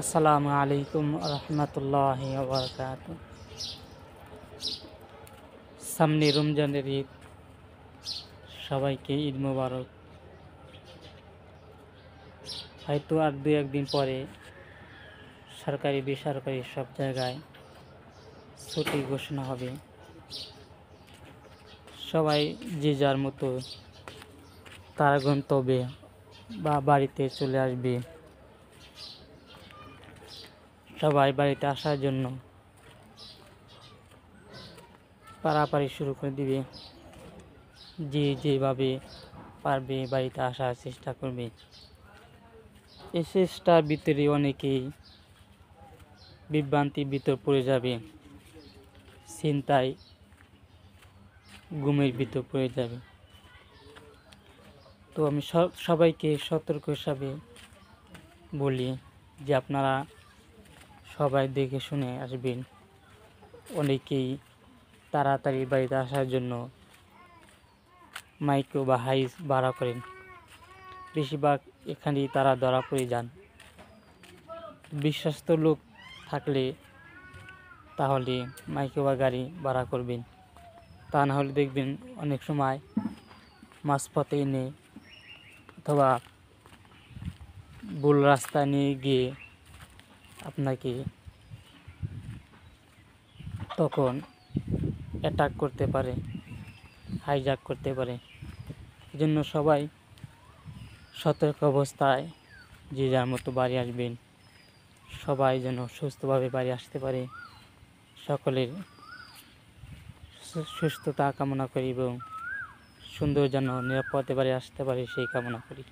আসসালামু আলাইকুম রহমতুল্লাহি ওয়া বারাকাতুহু। সামনে রমজানের ঈদ, সবাইকে ঈদ মোবারক। হয়তো আর দু একদিন পরে সরকারি বেসরকারি সব জায়গায় ছুটি ঘোষণা হবে। সবাই যে যার মতো তার গন্তব্যে বা বাড়িতে চলে আসবে। সবাই বাড়িতে আসার জন্য পাড়াপাড়ি শুরু করে দিবে। যে যেভাবে পারবে বাড়িতে আসার চেষ্টা করবে। এই চেষ্টার ভিতরে অনেকেই বিভ্রান্তির ভিতর পড়ে যাবে, চিন্তায় ঘুমের ভিতর পড়ে যাবে। তো আমি সবাইকে সতর্ক হিসাবে বলি যে আপনারা সবাই দেখে শুনে আসবেন। অনেকেই তাড়াতাড়ি বাড়িতে আসার জন্য মাইক্রো বা হাইস ভাড়া করেন। বেশিরভাগ এখানেই তারা ধরা পড়ে যান। বিশ্বস্ত লোক থাকলে তাহলে মাইক্রো বা গাড়ি ভাড়া করবেন। তা না হলে দেখবেন অনেক সময় মাঝপথে এনে অথবা ভুল রাস্তা নিয়ে গিয়ে আপনাকে তখন অ্যাটাক করতে পারে, হাইজ্যাক করতে পারে। এজন্য সবাই সতর্ক অবস্থায় যে যার মতো বাড়ি আসবেন। সবাই যেন সুস্থভাবে বাড়ি আসতে পারে, সকলের সুস্থতা কামনা করি এবং সুন্দর যেন নিরাপদে বাড়ি আসতে পারে সেই কামনা করি।